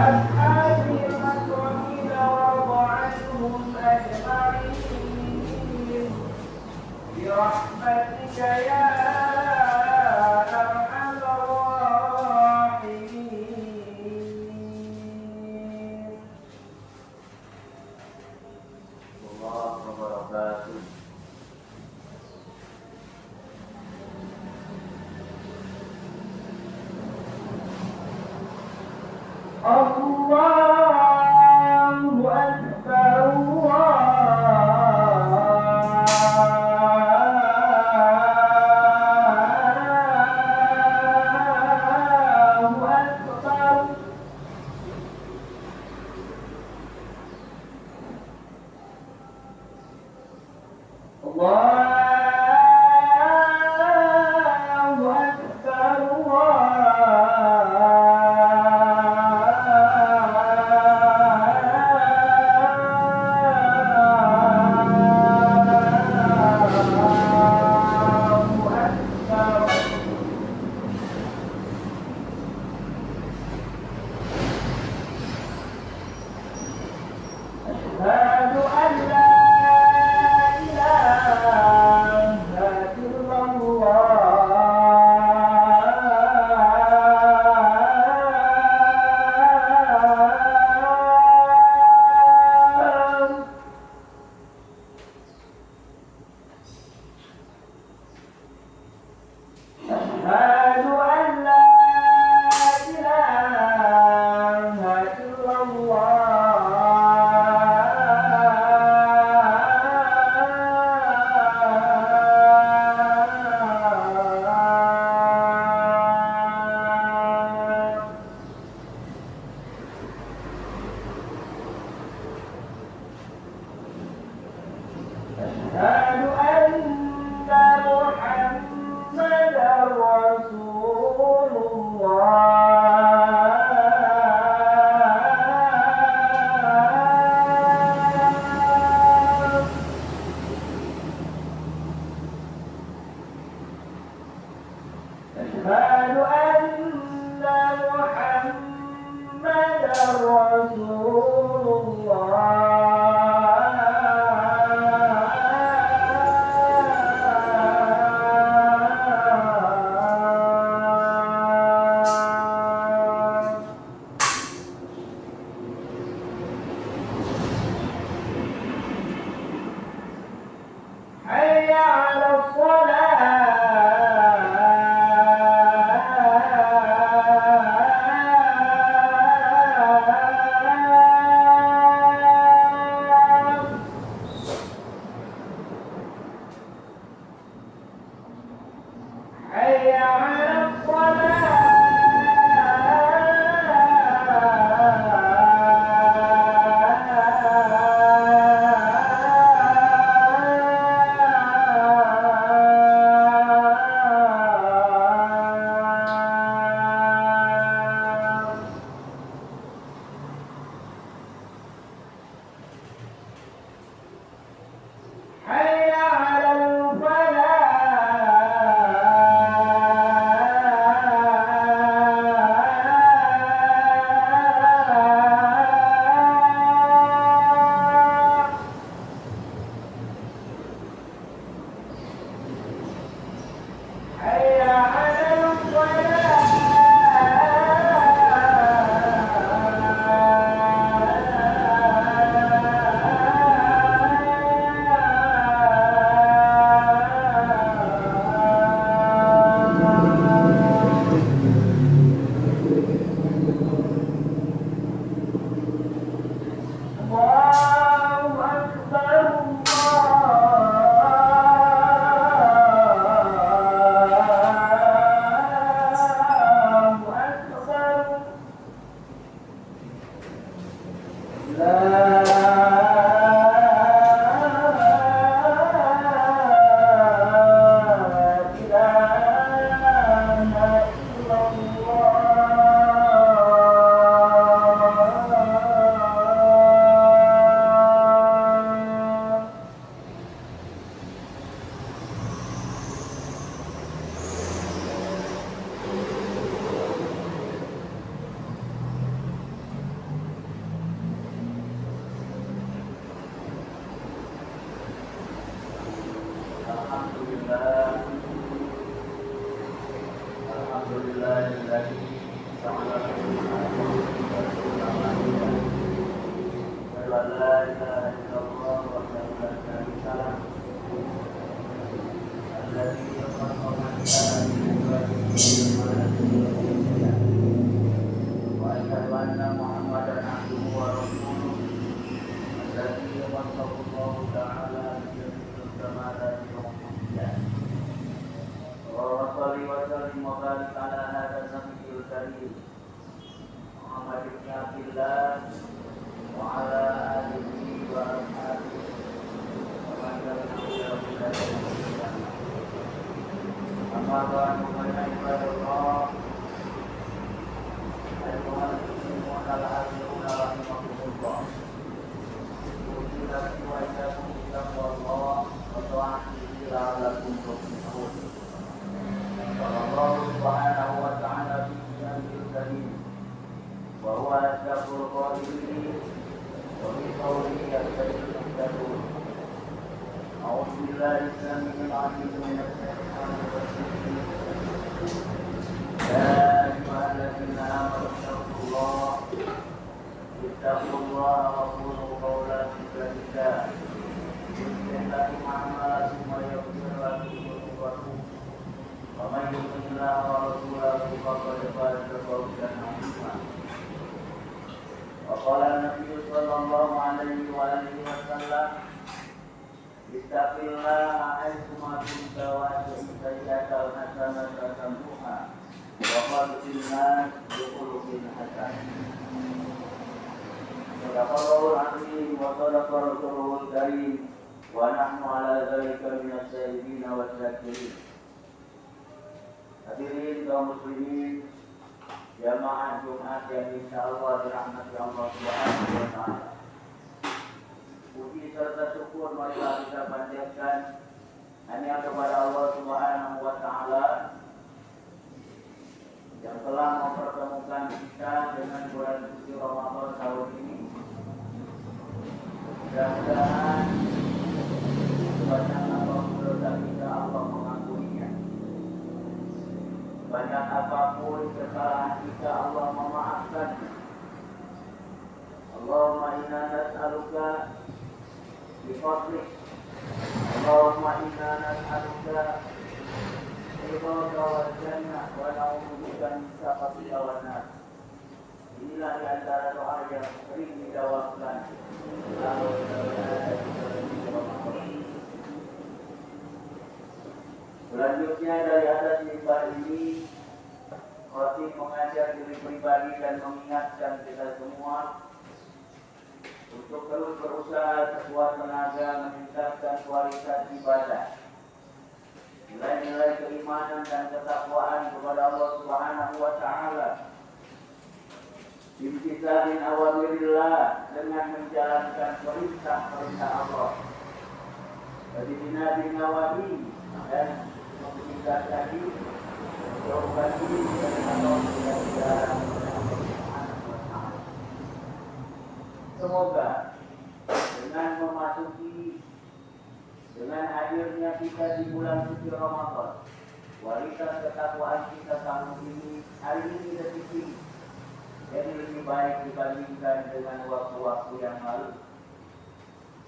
أصحاب المكرمين وارض عنهم أجمعين برحمتك يا أرحم الراحمين. الله وبركاته. الله أكبر الله أكبر. أشهد أن لا إله إلا الله. أشهد أن لا إله إلا الله. أشهد أن محمدا رسول الله. أشهد أن محمدا رسول الله. حي على الصلاة. حي على الصلاة. حي على الفلاح. حي على الله أكبر. الله أكبر. لا إله إلا الله. الله وعلى آله وأصحابه ومن تبعهم بإحسان. أما بعد فإن عباد الله أيها المسلمون العاملون رحمكم الله، أوصيكم وإياكم بتقوى الله وطاعته لعلكم تفلحون. قال الله سبحانه وتعالى في كتابه الكريم وهو أصدق القائلين وفي قوله يهتدي المهتدون. أعوذ بالله السميع العليم من الشيطان الرجيم. يا أيها الذين آمنوا اتقوا الله وقولوا قولا سديدا يصلح لكم أعمالكم ويغفر لكم ذنوبكم ومن يطع الله ورسوله فقد فاز فوزا عظيما. وقال النبي صلى الله عليه وآله وسلم اتق الله حيثما كنت وأتق السيئة الحسنة تمحها وخالق الناس بخلق حسن. صدق الله العظيم وصدق رسوله الكريم ونحن على ذلك من الشاهدين والشاكرين. Hadirin kaum muslimin, jamaah Jumat yang insyaallah dirahmati Allah Subhanahu wa taala. Puji serta syukur marilah kita panjatkan hanya kepada Allah Subhanahu wa taala yang telah mempertemukan kita dengan bulan suci Ramadan tahun ini. Mudah-mudahan banyak apapun dosa kita Allah mengampuninya. Banyak apapun kesalahan kita Allah memaafkan. Allahumma inna nas'aluka bifadlik. Allahumma inna nas'aluka ridhaka wal jannah wa na'udzubika min sakhatika wan nar. Inilah di antara doa yang sering dijawabkan. Selanjutnya dari atas mimbar ini, Khatib mengajar diri pribadi dan mengingatkan kita semua untuk terus berusaha sekuat tenaga meningkatkan kualitas ibadah, nilai-nilai keimanan dan ketakwaan kepada Allah Subhanahu wa taala. Imtithalin awamirillah, dengan menjalankan perintah-perintah Allah. Wajibina nawahi, dan menghindari jauhkan diri dari Allah yang dilarang oleh Allah Subhanahu wa taala. Semoga dengan hadirnya kita di bulan suci Ramadan, kualitas ketakwaan kita tahun ini hari ini lebih tinggi, jadi lebih baik dibandingkan dengan waktu-waktu yang lalu,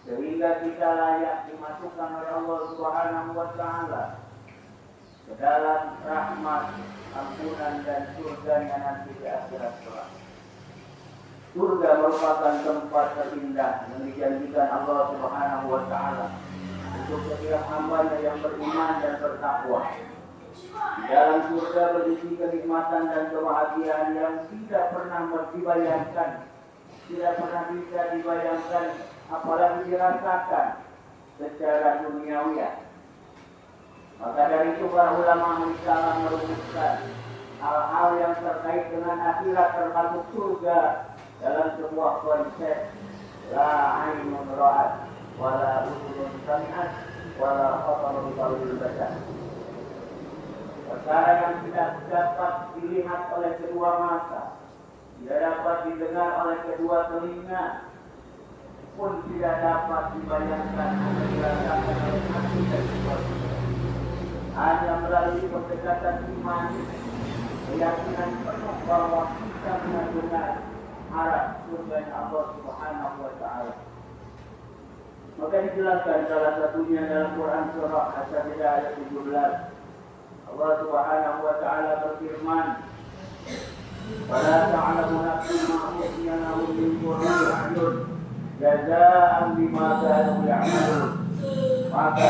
sehingga kita layak dimasukkan oleh Allah Subhanahu wa taala ke dalam rahmat, ampunan dan surganya nanti di akhirat kelak. Surga merupakan tempat terindah yang dijanjikan Allah Subhanahu wa taala untuk setiap hamba yang beriman dan bertakwa. Di dalam surga berisi kenikmatan dan kebahagiaan yang tidak pernah dibayangkan, tidak pernah bisa dibayangkan, apalagi dirasakan secara duniawi. Maka dari itu para ulama Islam merumuskan hal-hal yang terkait dengan akhirat termasuk surga dalam sebuah konsep la ainun ra'at wala udhun sami'at wala khatara bi qalbil bashar. Perkara yang tidak dapat dilihat oleh kedua mata, tidak dapat didengar oleh kedua telinga, pun tidak dapat dibayangkan atau dirasakan oleh hati dan jiwa. Hanya melalui pendekatan iman, keyakinan penuh bahwa kita benar-benar harap surga Allah Subhanahu wa taala. Maka dijelaskan salah satunya dalam Quran surah As-Sajdah ayat 17. Allah Subhanahu wa taala berfirman, "Wala ta'lamu nafsun ma ukhfiya lahum min qurrati a'yun jazaa'an bima kanu ya'malun." Maka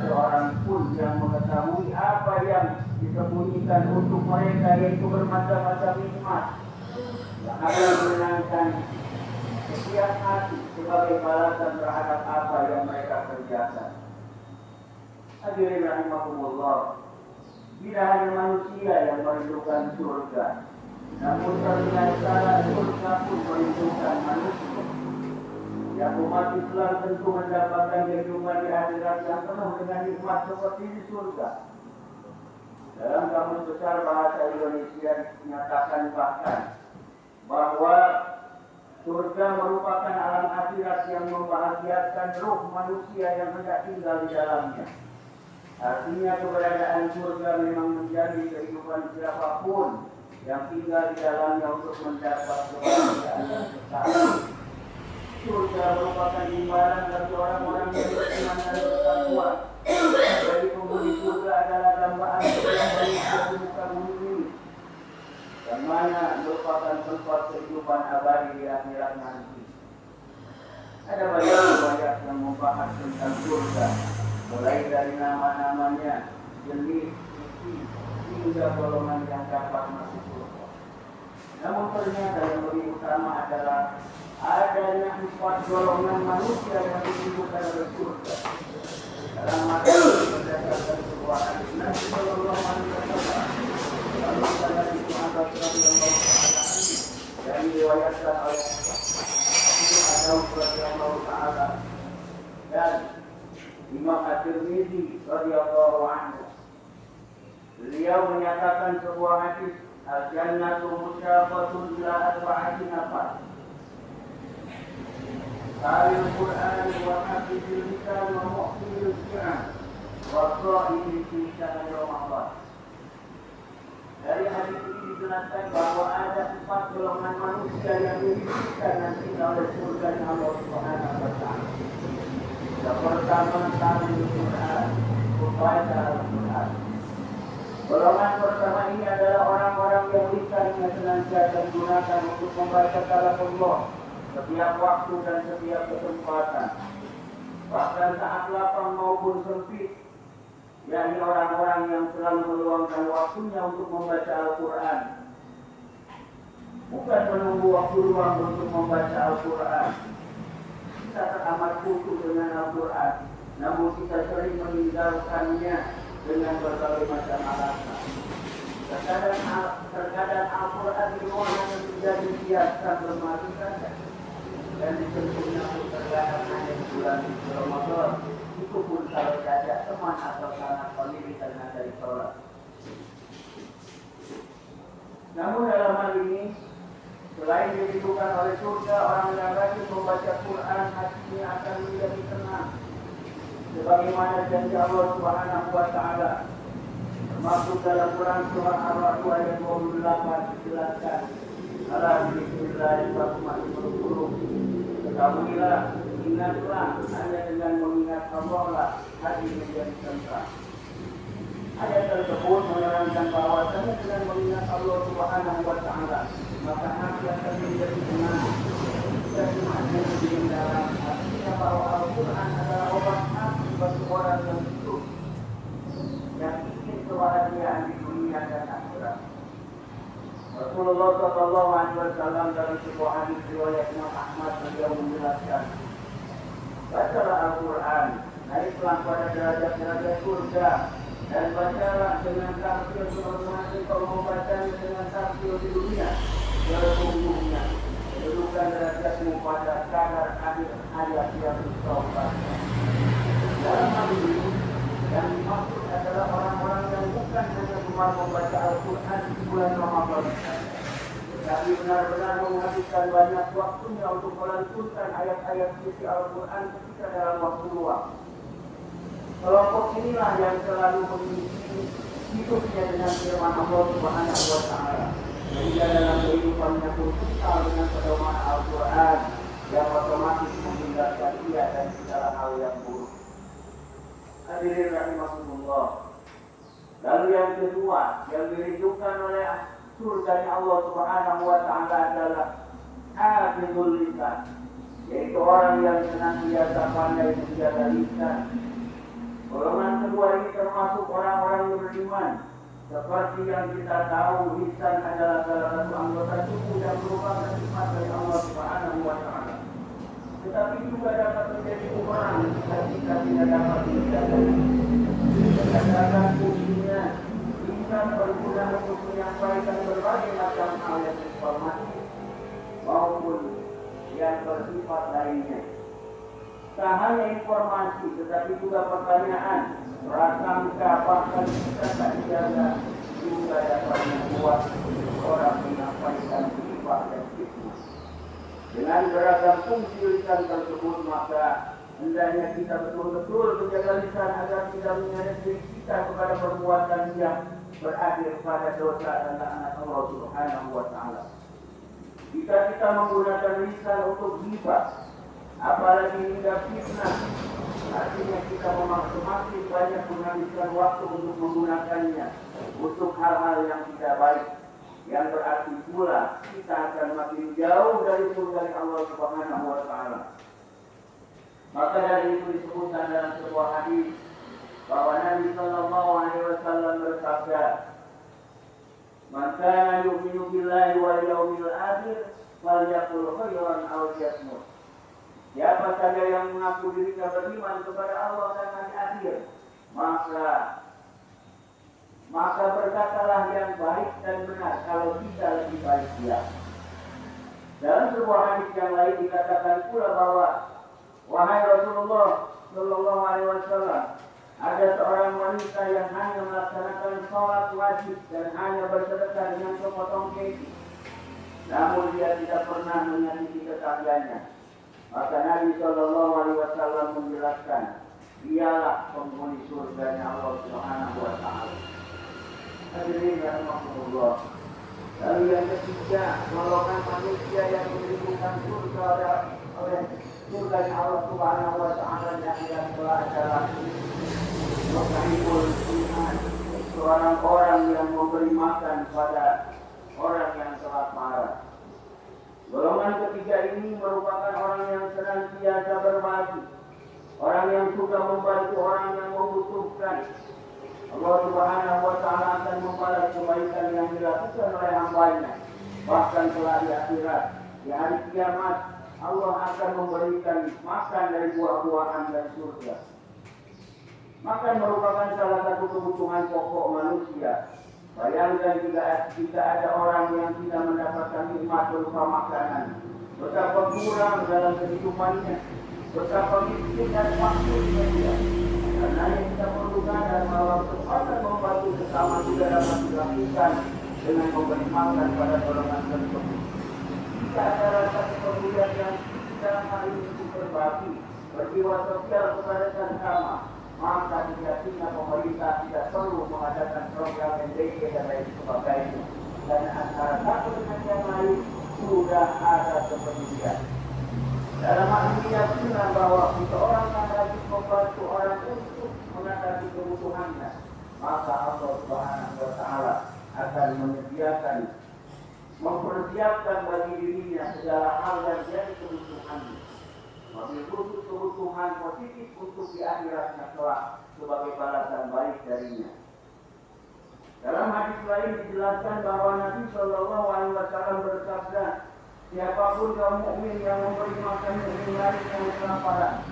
seorang pun yang mengetahui apa yang disembunyikan untuk mereka, yaitu bermacam-macam nikmat yang akan menyenangkan setiap hati sebagai balasan terhadap apa yang mereka kerjakan. Hadirin rahimakumullah, tidak hanya manusia yang merindukan surga, namun ternyata surga pun merindukan manusia. Yang umat Islam tentu mendapatkan kehidupan di akhirat yang penuh dengan nikmat seperti di surga. Dalam Kamus Besar Bahasa Indonesia dinyatakan bahkan bahwa surga merupakan alam akhirat yang membahagiakan ruh manusia yang hendak tinggal di dalamnya. Artinya keberadaan surga memang menjadi kehidupan siapapun yang tinggal di dalamnya untuk mendapat kebahagiaan yang besar. Surga merupakan imbalan bagi orang-orang yang beriman dan bertakwa. Jadi penghuni surga adalah dambaan yang manusia di muka bumi ini, yang mana merupakan tempat kehidupan abadi di akhirat nanti. Ada banyak yang membahas tentang surga, mulai dari nama-namanya, jenis, isi, hingga golongan yang dapat masuk surga. Namun ternyata yang lebih utama adalah adanya 4 golongan manusia yang disebutkan oleh surga. Dalam materi berdasarkan sebuah hadis Nabi Sallallahu Alaihi Wasallam, lalu sanad itu Anas radhiyallahu taala dan diriwayatkan oleh Abu Dawud radhiyallahu taala dan Imam At-Tirmidzi radhiyallahu anhu. Beliau menyatakan sebuah hadis, al-jannatu musyafatun ila arba'ati nafar. Al Quran wa hafizil lisan wa mu'til al-Quran wa qa'im fi syahr Ramadan. Dari hadis ini dijelaskan bahwa ada 4 golongan manusia yang dihidupan nanti oleh surga Allah Subhanahu wa taala. Yang pertama Al Quran, membaca Al-Quran. Golongan pertama ini adalah orang-orang yang lisannya senantiasa digunakan untuk membaca kalam Allah setiap waktu dan setiap kesempatan, bahkan saat lapang maupun sempit, yakni orang-orang yang selalu meluangkan waktunya untuk membaca Al-Quran. Bukan menunggu waktu luang untuk membaca Al-Quran. Kita teramat butuh dengan Al-Quran, namun kita sering meninggalkannya dengan berbagai macam alasan. Terkadang Al-Quran itu hanya menjadi hiasan lemari saja, dan disentuhnya pun terkadang hanya di bulan Ramadan. Itu pun kalau saja teman atau sanak famili karena dari sholat. Namun dalam hal ini, selain dirindukan oleh surga, orang yang rajin membaca Quran hatinya akan menjadi tenang. Sebagaimana janji Allah Subhanahu wa taala, termasuk dalam Quran surah Ar-Ra'd ayat 28 dijelaskan, ala dzikrillahi tatma'innul qulub. Ketahuilah, ingatlah, hanya dengan mengingat Allah lah hati menjadi tenang. Ayat tersebut menerangkan bahwasanya dengan mengingat Allah Subhanahu wa taala, maka hati akan menjadi tenang. Dan hati menjadi dalam artinya bahwa Al-Quran adalah obat hati bagi orang yang hidup, yang ingin kebahagiaan di dunia dan akhirat. Rasulullah Sallallahu Alaihi Wasallam dalam sebuah hadis riwayat Imam Ahmad, beliau menjelaskan, bacalah Al-Quran, naiklah pada derajat-derajat surga, dan bacalah dengan tartil sebagaimana engkau membacanya dengan tartil di dunia. Sesungguhnya kedudukan derajatmu pada kadar akhir ayat yang engkau baca. Dalam hal ini, yang dimaksud adalah orang-orang yang bukan hanya cuma membaca Al-Quran di bulan Ramadan, tetapi benar-benar menghabiskan banyak waktunya untuk melantunkan ayat-ayat suci Al-Quran ketika dalam waktu luang. Kelompok inilah yang selalu mengisi hidupnya dengan firman Allah Subhanahu wa taala. Sehingga dalam kehidupannya pun kental dengan pedoman Al-Quran yang otomatis menghindarkan ia dari segala hal yang buruk. Hadirin rahimakumullah. Lalu yang kedua yang dirindukan oleh surga Allah Subhanahu wa taala adalah hafizul lisan, yaitu orang yang senantiasa pandai menjaga lisan. Golongan kedua ini termasuk orang-orang yang beriman Seperti yang kita tahu, lisan adalah salah satu anggota tubuh yang merupakan nikmat dari Allah Subhanahu wa Ta'ala. Tetapi juga dapat menjadi bumerang jika kita tidak dapat menjaga. Katakan fungsinya, lisan berguna untuk menyampaikan berbagai macam hal yang informatif maupun yang bersifat lainnya. Tak hanya informasi, tetapi juga pertanyaan, prasangka, bahkan kita tak dijaga juga dapat membuat orang menyampaikan sifat dan fitnah. Dengan beragam fungsi lisan tersebut, maka hendaknya kita betul-betul menjaga lisan agar tidak menyeret kita kepada perbuatan yang berakhir pada dosa dan laknat Allah Subhanahu wa Ta'ala. Jika kita menggunakan lisan untuk ghibah, apalagi hingga fitnah, artinya kita semakin banyak menghabiskan waktu untuk menggunakannya untuk hal-hal yang tidak baik, yang berarti pula kita akan makin jauh dari surga Allah Subhanahu wa Ta'ala. Maka dari itu disebutkan dalam sebuah hadis bahwa Nabi Sallallahu Alaihi Wasallam bersabda, "Man kana yu'minu billahi wal yawmil akhir falyaqul khairan aw liyasmut." Siapa saja yang mengaku dirinya beriman kepada Allah dan hari akhir, maka berkatalah yang baik dan benar, kalau tidak lebih baik dia. Dalam sebuah hadis yang lain dikatakan pula bahwa, wahai Rasulullah Sallallahu Alaihi Wasallam, ada seorang wanita yang hanya melaksanakan sholat wajib dan hanya bersedekah dengan sepotong keju, namun dia tidak pernah menyakiti tetangganya. Maka Nabi Sallallahu Alaihi Wasallam menjelaskan, dialah penghuni surganya Allah Subhanahu wa Ta'ala. Hadirin rahimahullah. Lalu yang ketiga, golongan manusia yang diberikan surga oleh surganya Allah Subhanahu wa Ta'ala di akhirat adalah Sahibul Iman, seorang orang yang memberi makan pada orang yang telah marah. Golongan ketiga ini merupakan orang yang senantiasa berbagi, orang yang suka membantu orang yang membutuhkan. Allah Subhanahu wa Ta'ala akan membalas kebaikan yang dilakukan oleh hamba-Nya. Bahkan kelak di akhirat, di hari kiamat, Allah akan memberikan makan dari buah-buahan dan surga. Makan merupakan salah satu kebutuhan pokok manusia. Bayangkan jika ada orang yang tidak mendapatkan nikmat berupa makanan, betapa kurang dalam kehidupannya, betapa miskin dan maksudnya dia. Karena yang kita perlukan dan bahwa kesempatan membantu sesama juga dapat dilakukan dengan memberi makan pada golongan tersebut. Jika ada rasa kepedulian yang dalam hal ini untuk berbagi, berjiwa sosial kepada sesama, maka sejatinya pemerintah tidak perlu mengadakan program MDG dan lain sebagainya. Dan antara satu dengan yang lain sudah ada kepedulian. Dalam hal ini yakinlah bahwa seseorang akan lagi membantu orang untuk mengatasi kebutuhannya, maka Allah Subhanahu wa Ta'ala akan mempersiapkan bagi dirinya segala hal yang jadi kebutuhannya. Wabil khusus kebutuhan positif untuk di akhiratnya kelak sebagai balasan baik darinya. Dalam hadis lain dijelaskan bahwa Nabi Sallallahu Alaihi Wasallam bersabda, siapapun kaum mukmin yang memberi makan mukmin lain yang kelaparan,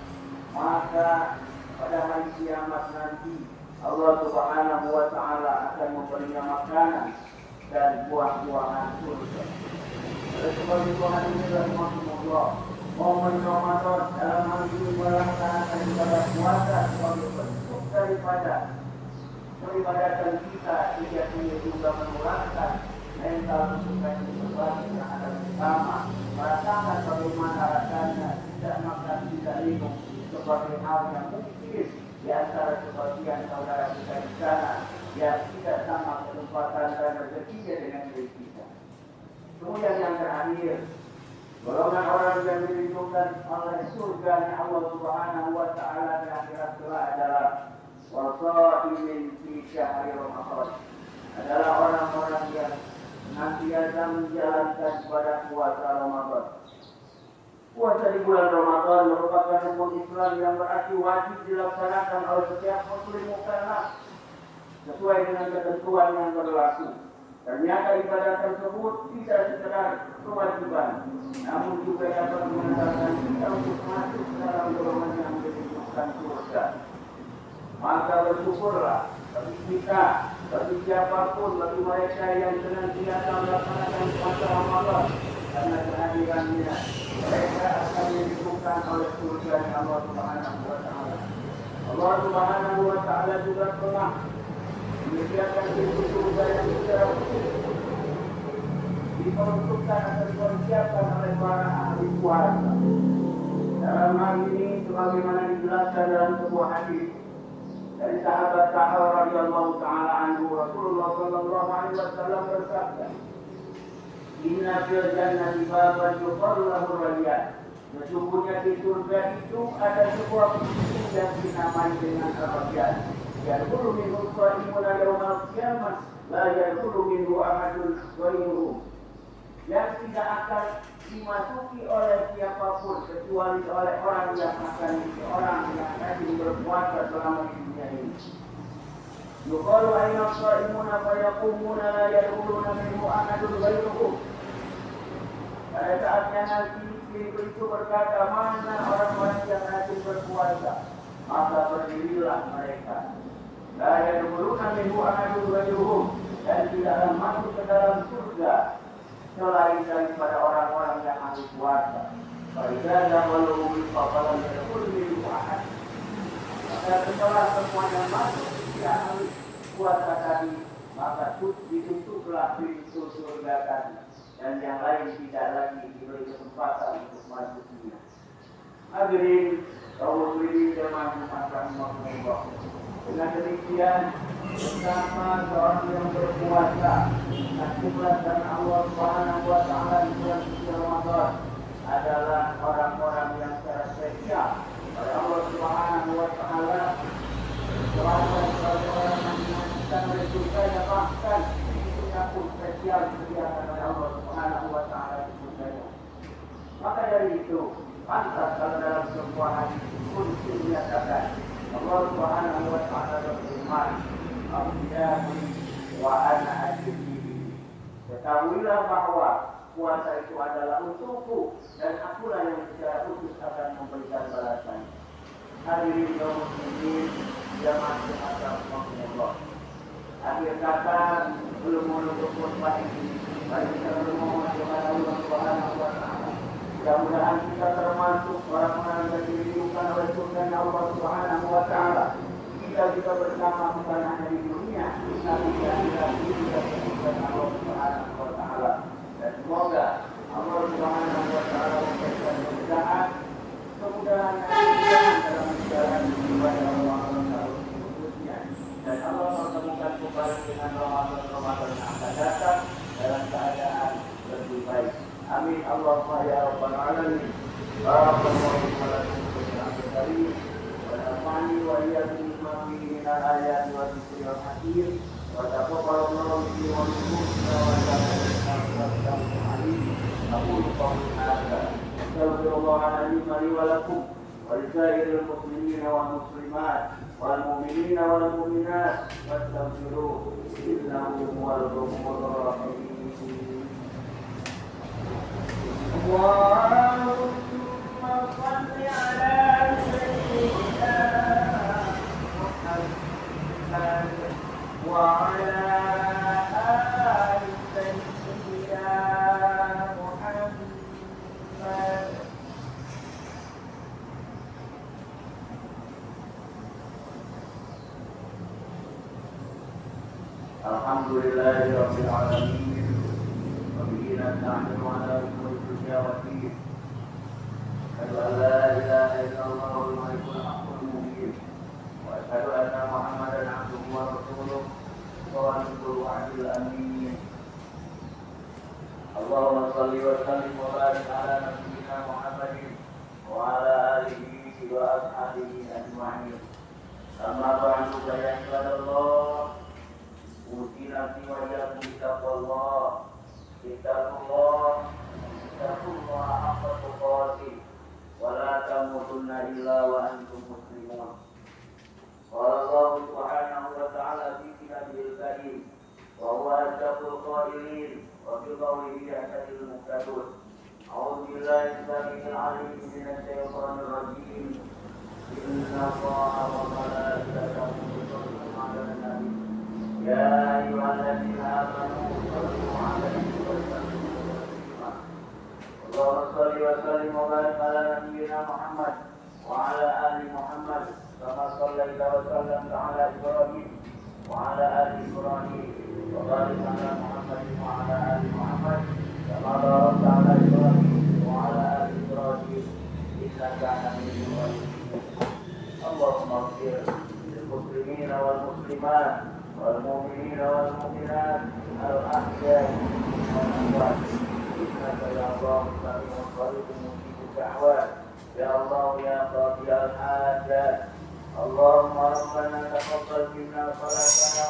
maka pada hari kiamat nanti Allah Subhanahu wa Ta'ala akan memberinya makanan dan buah-buahan surga. Oleh sebab itu hadirin rahimakumullah, momen Ramadan dalam hal ini melaksanakan ibadah puasa sebagai bentuk daripada peribadatan kita, sejatinya juga menularkan mental kesukaan berbagi terhadap sesama, merasakan bagaimana rasanya tidak makan, tidak minum, sebagai hal yang mungkin di antara sebagian saudara kita di sana yang tidak sama kesempatan dan rezekinya dengan diri kita. Kemudian yang terakhir, golongan orang yang dilindungi oleh surganya Allah Subhanahu wa Ta'ala di akhirat kelak adalah wasaimin fi syahri Ramadan, adalah orang-orang yang senantiasa menjalankan pada puasa Ramadan. Puasa di bulan Ramadan merupakan rukun Islam yang berarti wajib dilaksanakan oleh setiap muslim mukallaf. sesuai dengan ketentuan yang berlaku. Ternyata ibadah tersebut tidak sekedar kewajiban, namun juga dapat mengantarkan kita untuk masuk dalam golongan yang dimasukkan surga. Maka bersyukurlah bagi kita, bagi siapapun, bagi mereka yang senantiasa melaksanakan puasa Ramadan, karena kehadirannya mereka akan didukungkan oleh surga Allah Subhanahu wa Ta'ala. Allah Subhanahu wa Ta'ala juga telah menyediakan pintu surga yang secara khusus diperuntukkan atau dipersiapkan oleh para ahli puasa. Dalam hal ini sebagaimana dijelaskan dalam sebuah hadis dari sahabat Sa'ad radhiyallahu taala anhu, Rasulullah sallallahu alaihi wasallam bersabda, "Inna fil jannati baban yuqalu lahu rayyan." Sesungguhnya di surga itu ada sebuah pintu yang dinamai dengan Ar-Rayyan. Yadkhulu minhu shaimun yaumal qiyamah la yadkhulu minhu ahadun ghairuhu. Yang tidak akan dimasuki oleh siapapun kecuali oleh orang yang akan berpuasa selama di dunia ini. Yuqalu aina shaimuna fa yaqumuna la yadkhuluna minhu ahadun ghairuhum. Pada saatnya nanti itu berkata, mana orang-orang yang rajin berpuasa, maka berdirilah mereka. La yadkhuluna minhu ahadun ghairuhum, dan tidaklah masuk ke dalam surga selain daripada orang-orang yang ahli puasa. Faizah walau biqabalan yadkhulu minhu ahad. Maka setelah semuanya masuk di ahli puasa tadi, maka ditutuplah pintu surga tadi, dan yang lain tidak lagi diberi kesempatan untuk masuknya. Hadirin kaum muslimin jemaah rahimahumullah. Dengan demikian bersama seorang yang berpuasa dan Allah Subhanahu wa Ta'ala di bulan suci Ramadan adalah orang-orang yang secara spesial oleh Allah Subhanahu wa Ta'ala. Orang-orang yang dimaksudkan oleh surganya, bahkan hidupnya pun spesial disediakan oleh Allah Subhanahu wa Ta'ala di surganya. Maka dari itu pantas kalau dalam sebuah hadis pun dinyatakan Allah Subhanahu wa Ta'ala berfirman, "Abdiyani wa ana ajibi." Ketahuilah bahwa puasa itu adalah untukku dan akulah yang secara khusus akan memberikan balasan. Hadirin kaum muslimin jamaah Allah. Akhir kata belum menutup khutbah ini, mari kita bermohon kepada Allah Subhanahu wa Ta'ala. Mudah-mudahan kita termasuk orang-orang yang dirindukan oleh surga Allah Subhanahu wa Ta'ala. Kita juga bersama bukan hanya di dunia, tapi di akhirat juga dengan Allah Subhanahu wa Ta'ala. Dan semoga Allah Subhanahu wa Ta'ala memberikan kemudahan dalam menjalani ibadah Allah khususnya. Dan Allah mempertemukan kembali dengan Ramadan yang akan datang dalam keadaan lebih baik. Amin Allahumma ya rabbal alamin. Barakallahu wa lakum fil akhirati wa nafa'ani wa iyyakum bima fihi min al-ayati wa dzikril hakim wa taqabbalallahu minni wa minkum wa ja'alna aqulu qawli hadza astaghfirullaha li wa lakum wa lisairil muslimina wal muslimat wal mu'minina wal mu'minat wastaghfiruhu innahu huwal ghafurur rahim. اللهم صل على سيدنا محمد وعلى آل سيدنا محمد. Alhamdulillahirabbil alamin. Wabihi nasta'inu ala umuri dunya waddin. Asyhadu an la ilaha illallah wal malikul haqqul mubin. Wa asyhadu anna Muhammadan abduhu wa rasuluh shadiqul wa'dil amin. Allahumma shalli wa sallim wa barik ala nabiyyina Muhammadin wa ala alihi wa ashabihi ajma'in. Amma ba'du fa ya ibadallah. Usilati wa iyyakum bittaqwallah. Ittaqullah haqqa tuqatih wa la tamutunna illa wa antum muslimun. Qala Allah Subhanahu wa ta'ala fi السميع العليم من الشيطان الرجيم. إن الله وملائكته يصلون على النبي يا أيها الذين آمنوا صلوا عليه وسلموا تسليما. اللهم صل وسلم وبارك على نبينا محمد وعلى آل محمد كما صليت وسلمت على إبراهيم وعلى آل إبراهيم وبارك على محمد وعلى آل محمد كما باركت على إبراهيم وعلى آل إبراهيم إنك حميد مجيد. اللهم اغفر للمسلمين والمسلمات والمؤمنين والمؤمنات الأحياء والأموات إنك يا الله سميع قريب مجيب الدعوات يا الله يا قاضي الحاجات. اللهم ربنا تقبل منا صلاتنا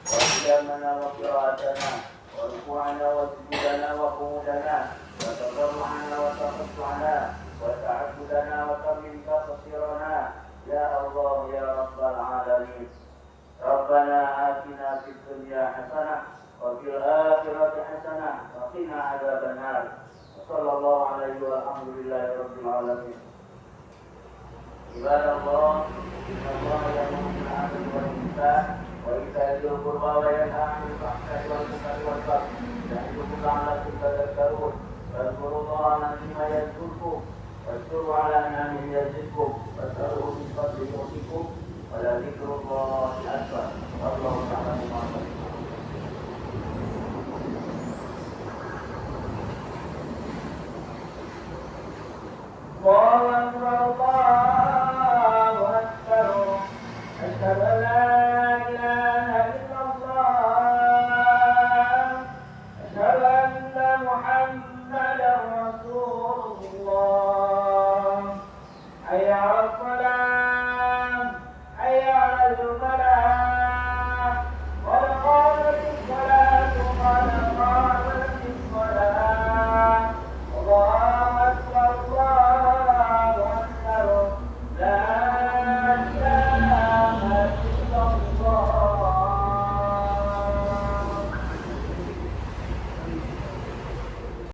وصيامنا وقراءتنا وركوعنا وسجودنا وقعودنا وتضرعنا وتخشعنا وتعبدنا وتمن تقصيرنا يا الله يا رب العالمين. ربنا آتنا في الدنيا حسنة وفي الآخرة حسنة وقنا عذاب النار. صلى الله عليه والحمد لله رب العالمين. عباد الله إن الله يأمر بالعدل والإحسان وإيتاء ذي القربى وينهى عن الفحشاء والمنكر والبغي يعظكم لعلكم تذكرون. فاذكروا الله العظيم يذكركم واشكروا على نعمه يزدكم واسألوه من فضله يؤتكم ولذكر الله أكبر. والله تعالى ما تصفون. الله أكبر الله